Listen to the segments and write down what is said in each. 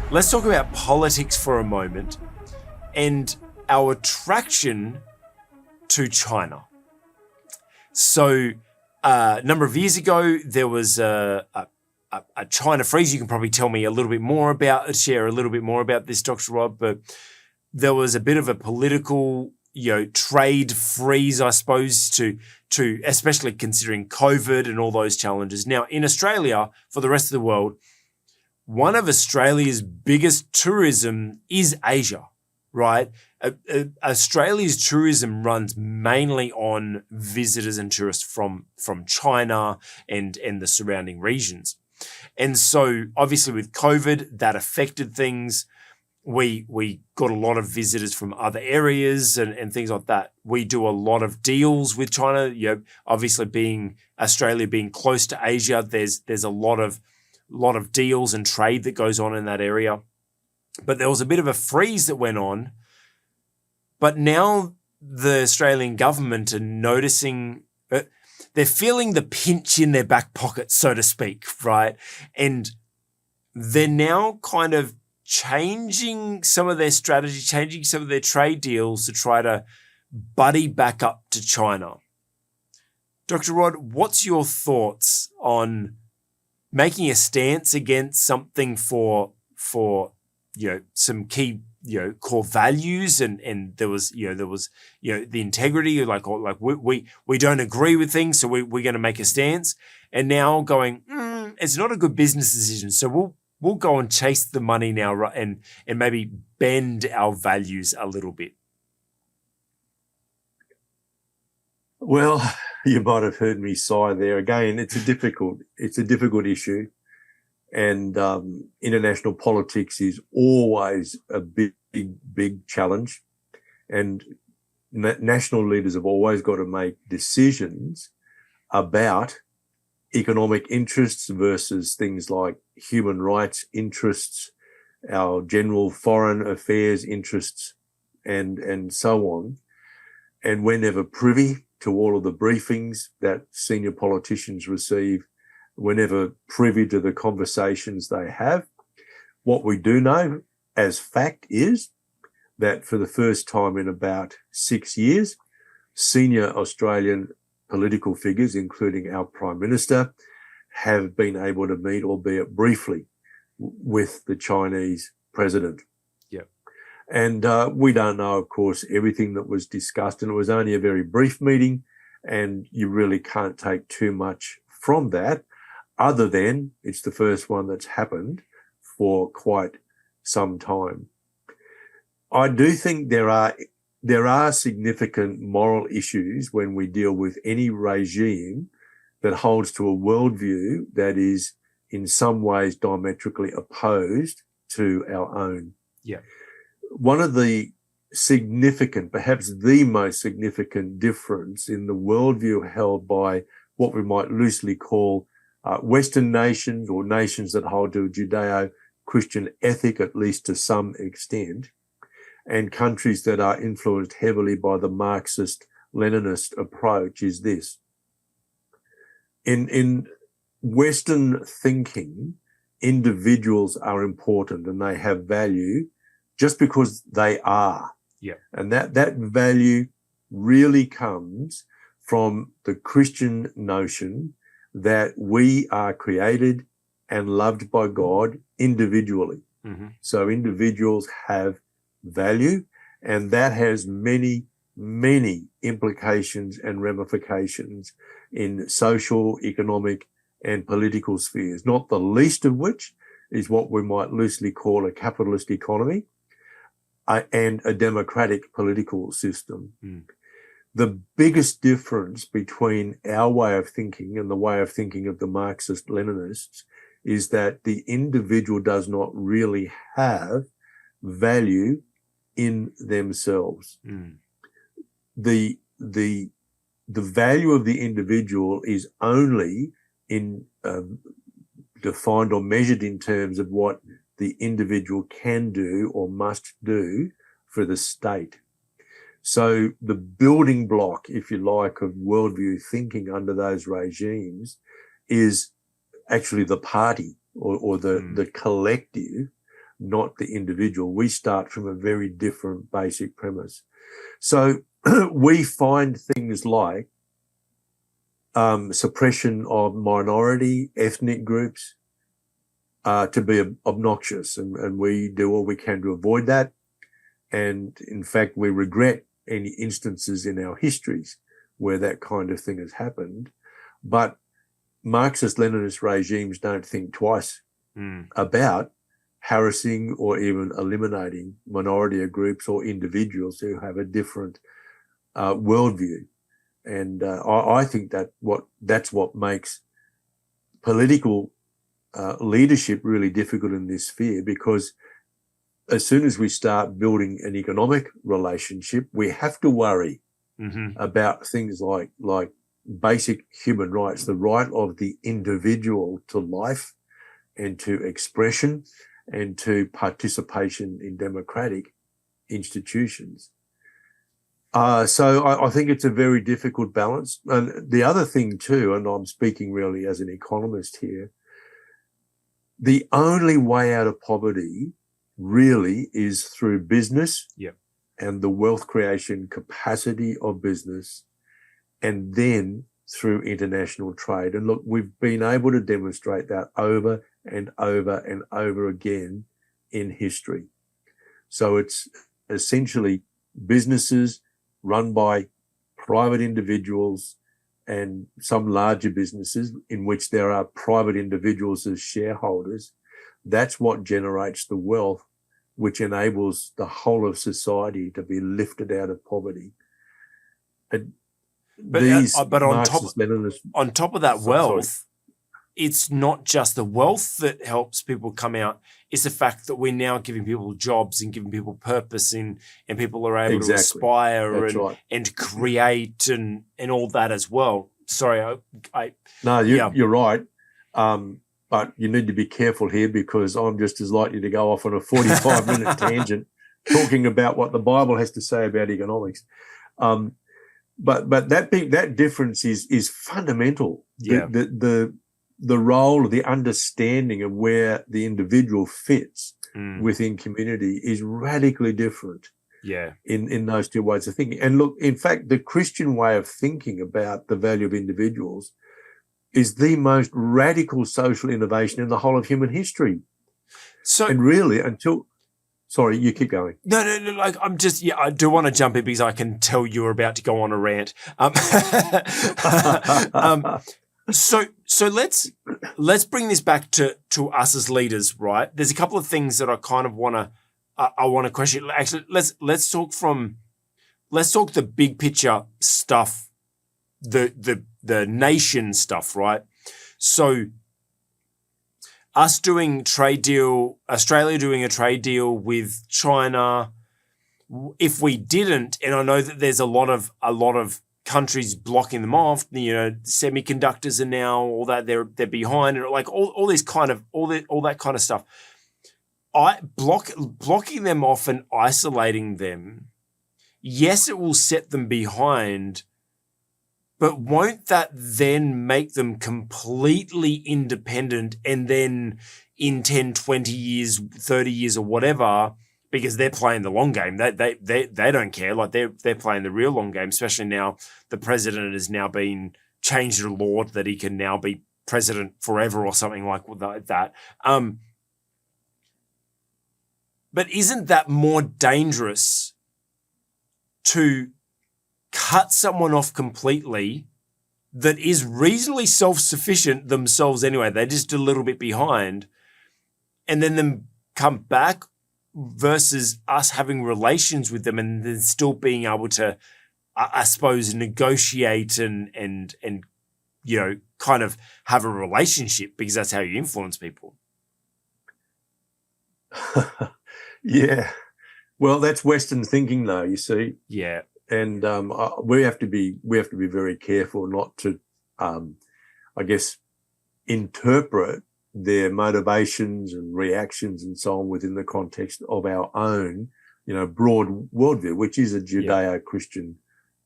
let's talk about politics for a moment and our attraction to China. So a number of years ago, there was a China freeze. You can probably tell me a little bit more about it, share a little bit more about this, Dr. Rod, but there was a bit of a political, trade freeze, I suppose, to especially considering COVID and all those challenges. Now, in Australia, for the rest of the world, one of Australia's biggest tourism is Asia, right? Australia's tourism runs mainly on visitors and tourists from China and the surrounding regions. And so obviously with COVID, that affected things. We got a lot of visitors from other areas and things like that. We do a lot of deals with China. Obviously Australia being close to Asia, there's a lot of deals and trade that goes on in that area. But there was a bit of a freeze that went on. But now the Australian government are noticing, they're feeling the pinch in their back pocket, so to speak, right? And they're now kind of changing some of their strategy, changing some of their trade deals to try to buddy back up to China. Dr. Rod, what's your thoughts on making a stance against something for some key core values and there was the integrity, like we don't agree with things, so we're going to make a stance, and now going it's not a good business decision, so we'll go and chase the money now and maybe bend our values a little bit. Well, you might have heard me sigh there. Again, it's a difficult issue, and international politics is always a big challenge, and national leaders have always got to make decisions about economic interests versus things like human rights interests, our general foreign affairs interests, and so on. And we're never privy to all of the briefings that senior politicians receive. We're never privy to the conversations they have. What we do know as fact is that for the first time in about 6 years, senior Australian political figures, including our Prime Minister, have been able to meet, albeit briefly, with the Chinese president. Yeah. And we don't know, of course, everything that was discussed, and it was only a very brief meeting, and you really can't take too much from that, other than it's the first one that's happened for quite some time. I do think there are significant moral issues when we deal with any regime that holds to a worldview that is in some ways diametrically opposed to our own. Yeah. One of the significant, perhaps the most significant difference in the worldview held by what we might loosely call Western nations, or nations that hold to a Judeo-Christian ethic, at least to some extent, and countries that are influenced heavily by the Marxist-Leninist approach, is this. In Western thinking, individuals are important and they have value just because they are. Yeah. And that value really comes from the Christian notion that we are created and loved by God individually. Mm-hmm. So individuals have value, and that has many implications and ramifications in social, economic, and political spheres, not the least of which is what we might loosely call a capitalist economy and a democratic political system. Mm. The biggest difference between our way of thinking and the way of thinking of the Marxist-Leninists is that the individual does not really have value in themselves. Mm. The value of the individual is only defined or measured in terms of what the individual can do or must do for the state. So the building block, if you like, of worldview thinking under those regimes is actually the party or the collective not the individual. We start from a very different basic premise. So we find things like suppression of minority ethnic groups to be obnoxious, and we do all we can to avoid that. And in fact, we regret any instances in our histories where that kind of thing has happened. But Marxist-Leninist regimes don't think twice about harassing or even eliminating minority groups or individuals who have a different worldview. And I think that's what makes political leadership really difficult in this sphere, because as soon as we start building an economic relationship, we have to worry about things like basic human rights, the right of the individual to life and to expression and to participation in democratic institutions. So I think it's a very difficult balance. And the other thing too, and I'm speaking really as an economist here, the only way out of poverty really is through business and the wealth creation capacity of business, and then through international trade. And look, we've been able to demonstrate that over and over and over again in history. So it's essentially businesses run by private individuals and some larger businesses in which there are private individuals as shareholders. That's what generates the wealth which enables the whole of society to be lifted out of poverty. But on top of that wealth, it's not just the wealth that helps people come out. It's the fact that we're now giving people jobs and giving people purpose, and people are able to aspire and create and all that as well. Sorry, you're right. But you need to be careful here, because I'm just as likely to go off on a 45-minute tangent talking about what the Bible has to say about economics. But that difference is fundamental. Yeah. The role, the understanding of where the individual fits within community is radically different. Yeah. In those two ways of thinking. And look, in fact, the Christian way of thinking about the value of individuals is the most radical social innovation in the whole of human history. So, and really, sorry, you keep going. No. Like, I do want to jump in because I can tell you're about to go on a rant. So let's bring this back to us as leaders, right? There's a couple of things that I kind of want to question. Actually, let's talk the big picture stuff, the nation stuff, right? So us doing Australia doing a trade deal with China, if we didn't, and I know that there's a lot of countries blocking them off, semiconductors are now, all that, they're behind, and like all that kind of stuff. Blocking them off and isolating them, yes, it will set them behind, but won't that then make them completely independent, and then in 10, 20 years, 30 years or whatever, because they're playing the long game, they don't care, like they're playing the real long game, especially now the president has now been changed the law that he can now be president forever or something like that. But isn't that more dangerous to cut someone off completely that is reasonably self-sufficient themselves anyway, they're just a little bit behind, and then them come back, versus us having relations with them and then still being able to, I suppose, negotiate and kind of have a relationship, because that's how you influence people. Yeah. Well, that's Western thinking, though, you see. Yeah. And we have to be very careful not to, I guess, interpret their motivations and reactions and so on within the context of our own, broad worldview, which is a Judeo-Christian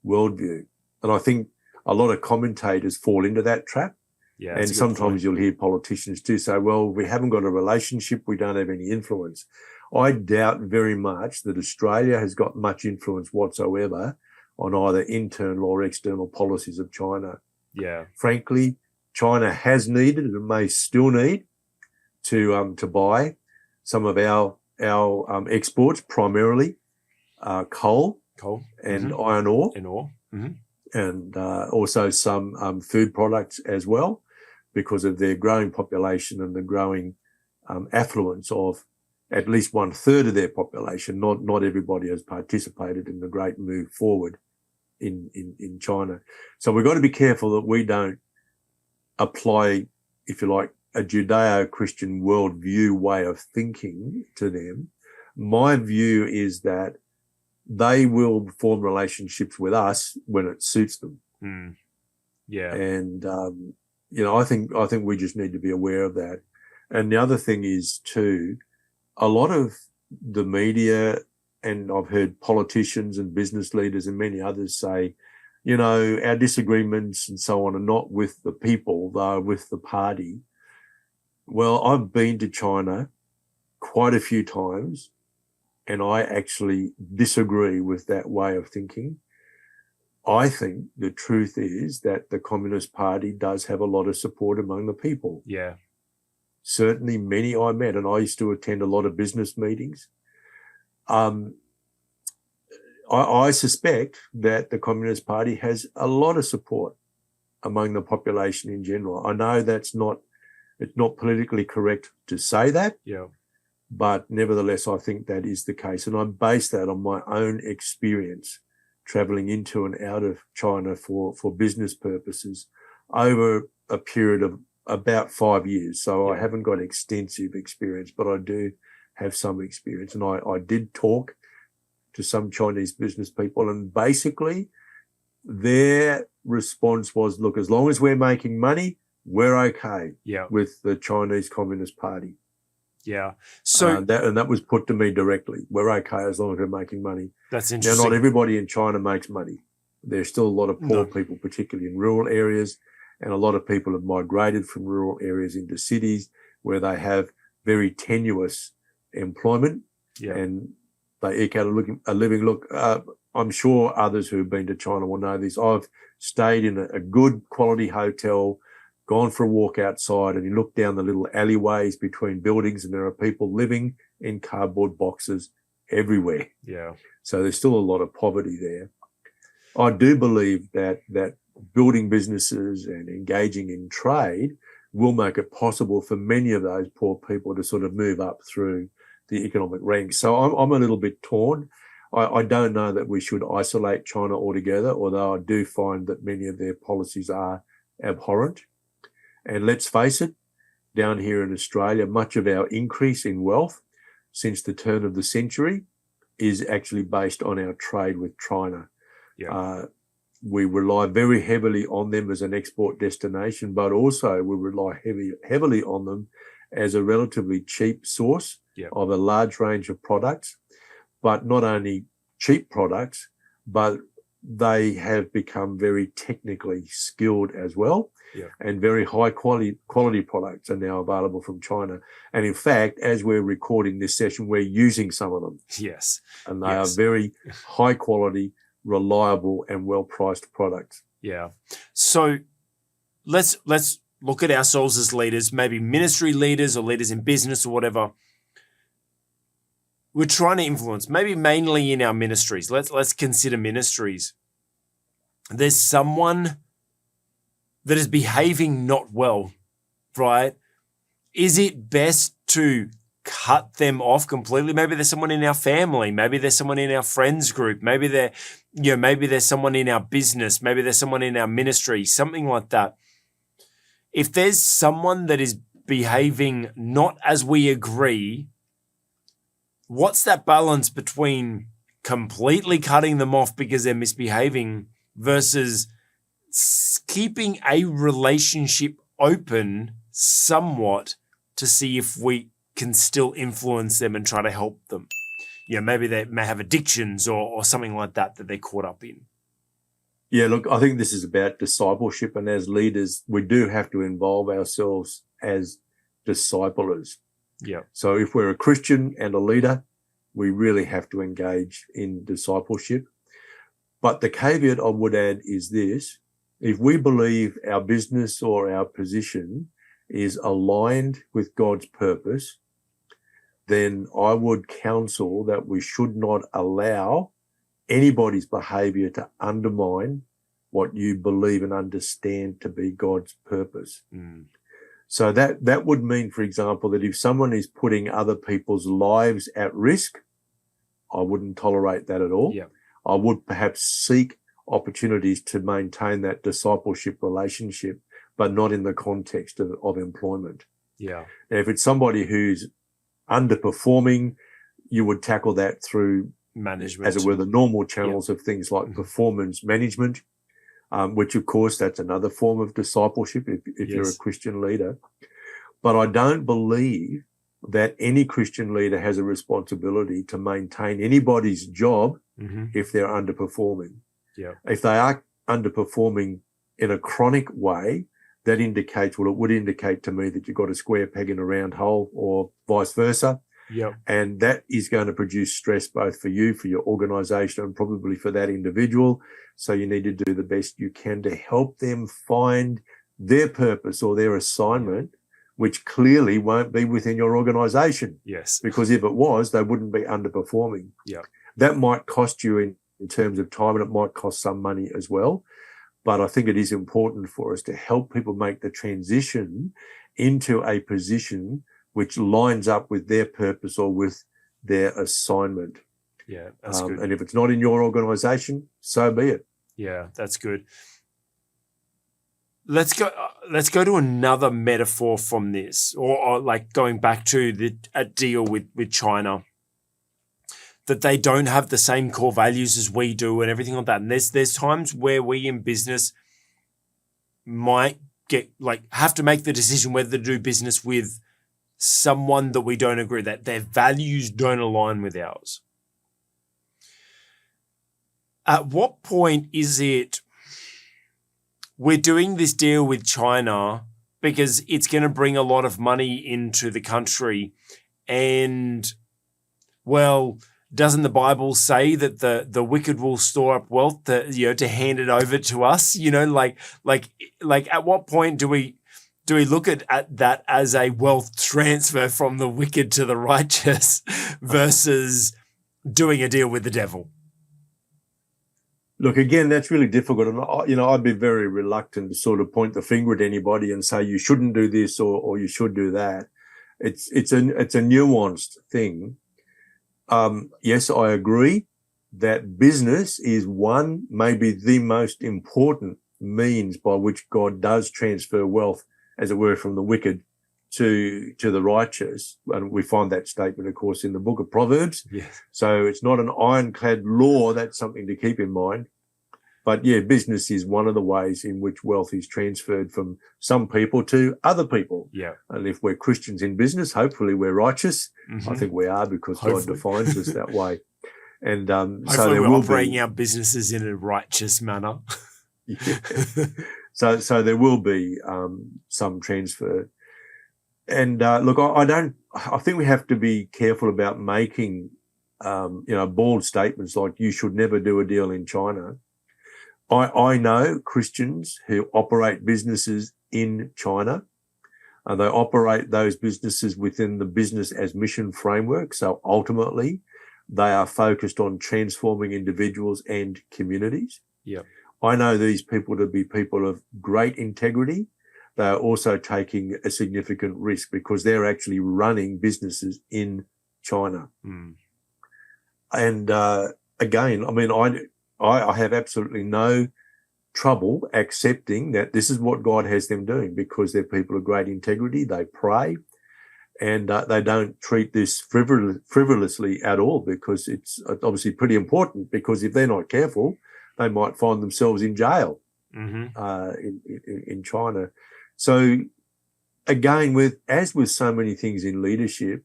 worldview. And I think a lot of commentators fall into that trap. Yeah, And sometimes you'll hear politicians too say, well, we haven't got a relationship, we don't have any influence. I doubt very much that Australia has got much influence whatsoever on either internal or external policies of China. Yeah. Frankly, China has needed and may still need to buy some of our exports, primarily coal and iron ore. And also some food products as well, because of their growing population and the growing affluence of at least 1/3 of their population. Not everybody has participated in the great move forward in China. So we've got to be careful that we don't apply, if you like, a Judeo-Christian worldview way of thinking to them. My view is that they will form relationships with us when it suits them. Yeah. And, I think we just need to be aware of that. And the other thing is too, a lot of the media, and I've heard politicians and business leaders and many others say, our disagreements and so on are not with the people, they're with the party. Well, I've been to China quite a few times, and I actually disagree with that way of thinking. I think the truth is that the Communist Party does have a lot of support among the people. Yeah. Certainly many I met, and I used to attend a lot of business meetings. I suspect that the Communist Party has a lot of support among the population in general. I know it's not politically correct to say that. Yeah. But nevertheless, I think that is the case. And I base that on my own experience traveling into and out of China for business purposes over a period of about 5 years. So I haven't got extensive experience, but I do have some experience. And I did talk to some Chinese business people, and basically their response was, look, as long as we're making money, we're okay with the Chinese Communist Party. Yeah. So that was put to me directly. We're okay as long as we're making money. That's interesting. Now, not everybody in China makes money. There's still a lot of poor people, particularly in rural areas, and a lot of people have migrated from rural areas into cities where they have very tenuous employment and they eke out a living. Look, I'm sure others who have been to China will know this. I've stayed in a good quality hotel, gone for a walk outside, and you look down the little alleyways between buildings and there are people living in cardboard boxes everywhere. Yeah. So there's still a lot of poverty there. I do believe that building businesses and engaging in trade will make it possible for many of those poor people to sort of move up through the economic ranks. So I'm a little bit torn. I don't know that we should isolate China altogether, although I do find that many of their policies are abhorrent. And let's face it, down here in Australia, much of our increase in wealth since the turn of the century is actually based on our trade with China. Yeah. We rely very heavily on them as an export destination, but also we rely heavily on them as a relatively cheap source of a large range of products, but not only cheap products, but they have become very technically skilled as well. Yeah. And very high quality products are now available from China. And in fact, as we're recording this session, we're using some of them. Yes. And they are very high quality, reliable and well-priced products. Yeah. So let's look at ourselves as leaders, maybe ministry leaders or leaders in business or whatever. We're trying to influence, maybe mainly in our ministries. Let's consider ministries. There's someone that is behaving not well, right? Is it best to cut them off completely? Maybe there's someone in our family, maybe there's someone in our friends group, maybe there's someone in our business, maybe there's someone in our ministry, something like that. If there's someone that is behaving not as we agree, what's that balance between completely cutting them off because they're misbehaving versus keeping a relationship open somewhat to see if we can still influence them and try to help them? Maybe they may have addictions or something like that they're caught up in. Yeah, look, I think this is about discipleship, and as leaders, we do have to involve ourselves as disciplers. Yeah. So if we're a Christian and a leader, we really have to engage in discipleship. But the caveat I would add is this: if we believe our business or our position is aligned with God's purpose, then I would counsel that we should not allow anybody's behavior to undermine what you believe and understand to be God's purpose. Mm. So that would mean, for example, that if someone is putting other people's lives at risk, I wouldn't tolerate that at all. Yeah. I would perhaps seek opportunities to maintain that discipleship relationship, but not in the context of employment. Yeah. Now, if it's somebody who's underperforming, you would tackle that through Management. as it were, the normal channels of things like performance management, which, of course, that's another form of discipleship if you're a Christian leader. But I don't believe that any Christian leader has a responsibility to maintain anybody's job if they're underperforming. Yeah. If they are underperforming in a chronic way, that indicates, well, it would indicate to me that you've got a square peg in a round hole, or vice versa. Yep. And that is going to produce stress both for you, for your organization, and probably for that individual. So you need to do the best you can to help them find their purpose or their assignment, which clearly won't be within your organization. Yes. Because if it was, they wouldn't be underperforming. Yeah. That might cost you in terms of time, and it might cost some money as well. But I think it is important for us to help people make the transition into a position which lines up with their purpose or with their assignment. Yeah, that's good. And if it's not in your organization, so be it. Yeah, that's good. Let's go to another metaphor from this, or like going back to a deal with China, that they don't have the same core values as we do and everything like that. And there's times where we in business might have to make the decision whether to do business with someone that we don't agree, that their values don't align with ours. At what point is it we're doing this deal with China because it's going to bring a lot of money into the country, and, well, doesn't the Bible say that the wicked will store up wealth to hand it over to us? Like at what point do we look at that as a wealth transfer from the wicked to the righteous versus doing a deal with the devil? Look, again, that's really difficult. And, I'd be very reluctant to sort of point the finger at anybody and say, you shouldn't do this or you should do that. It's a nuanced thing. Yes, I agree that business is maybe the most important means by which God does transfer wealth, as it were, from the wicked to the righteous. And we find that statement, of course, in the book of Proverbs. Yes. So it's not an ironclad law. That's something to keep in mind. But yeah, business is one of the ways in which wealth is transferred from some people to other people. Yeah. And if we're Christians in business, hopefully we're righteous. I think we are, because God defines us that way. And so there we're will operating be our businesses in a righteous manner. Yeah. So there will be some transfer. And look, I think we have to be careful about making bold statements like you should never do a deal in China. I know Christians who operate businesses in China, and they operate those businesses within the business as mission framework. So ultimately, they are focused on transforming individuals and communities. Yeah. I know these people to be people of great integrity. They are also taking a significant risk because they're actually running businesses in China. Mm. And again, I mean, I have absolutely no trouble accepting that this is what God has them doing, because they're people of great integrity. They pray, and they don't treat this frivolously at all, because it's obviously pretty important, because if they're not careful, they might find themselves in jail in China. So again, as with so many things in leadership,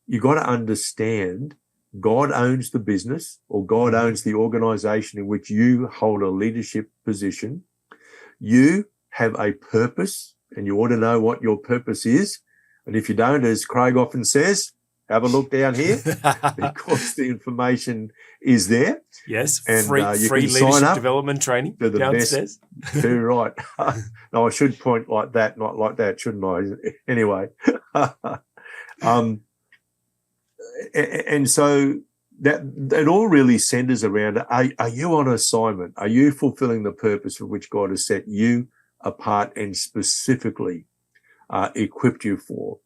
you've got to understand God owns the business or God owns the organization in which you hold a leadership position. You have a purpose, and you ought to know what your purpose is. And if you don't, as Craig often says, have a look down here because the information is there. Yes, and free you free can sign leadership up development training to the downstairs. best. Too right. No, I should point like that, not like that, shouldn't I? Anyway, and so that it all really centers around: are you on assignment? Are you fulfilling the purpose for which God has set you apart and specifically equipped you for?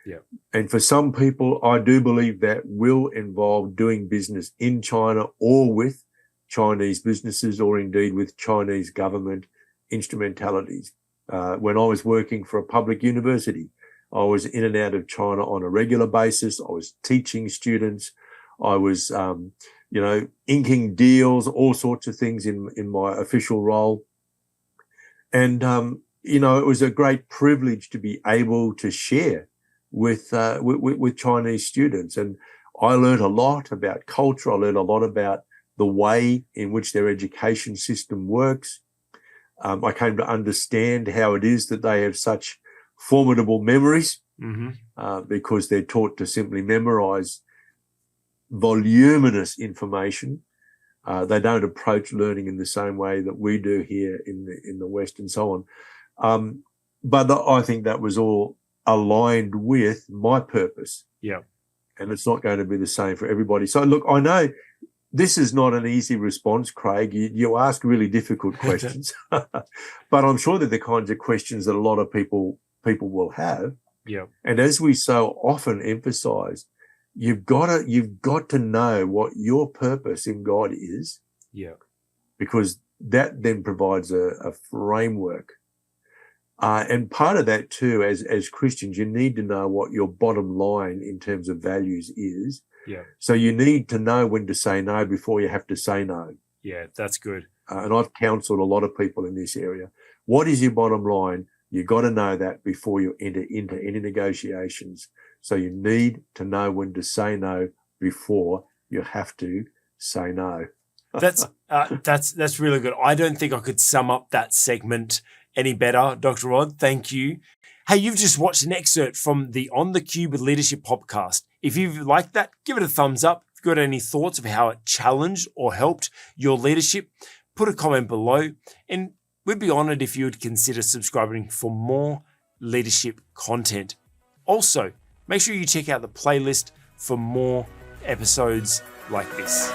Yeah. And for some people, I do believe that will involve doing business in China or with Chinese businesses, or indeed with Chinese government instrumentalities. When I was working for a public university, I was in and out of China on a regular basis. I was teaching students. I was, inking deals, all sorts of things in my official role. And, it was a great privilege to be able to share with Chinese students. And I learned a lot about culture. I learned a lot about the way in which their education system works. I came to understand how it is that they have such formidable memories, because they're taught to simply memorize voluminous information. They don't approach learning in the same way that we do here in the West and so on. But I think that was all aligned with my purpose. Yeah. And it's not going to be the same for everybody. So look, I know this is not an easy response, Craig. You ask really difficult questions, but I'm sure they're the kinds of questions that a lot of people will have. Yeah. And as we so often emphasize, you've got to know what your purpose in God is. Yeah. Because that then provides a framework. And part of that too, as Christians, you need to know what your bottom line in terms of values is. Yeah. So you need to know when to say no before you have to say no. Yeah, that's good. And I've counseled a lot of people in this area. What is your bottom line? You've got to know that before you enter into any negotiations. So you need to know when to say no before you have to say no. That's really good. I don't think I could sum up that segment any better, Dr. Rod. Thank you. Hey, you've just watched an excerpt from the On the Cube with Leadership podcast. If you've liked that, give it a thumbs up. If you've got any thoughts of how it challenged or helped your leadership, put a comment below. And we'd be honored if you would consider subscribing for more leadership content. Also, make sure you check out the playlist for more episodes like this.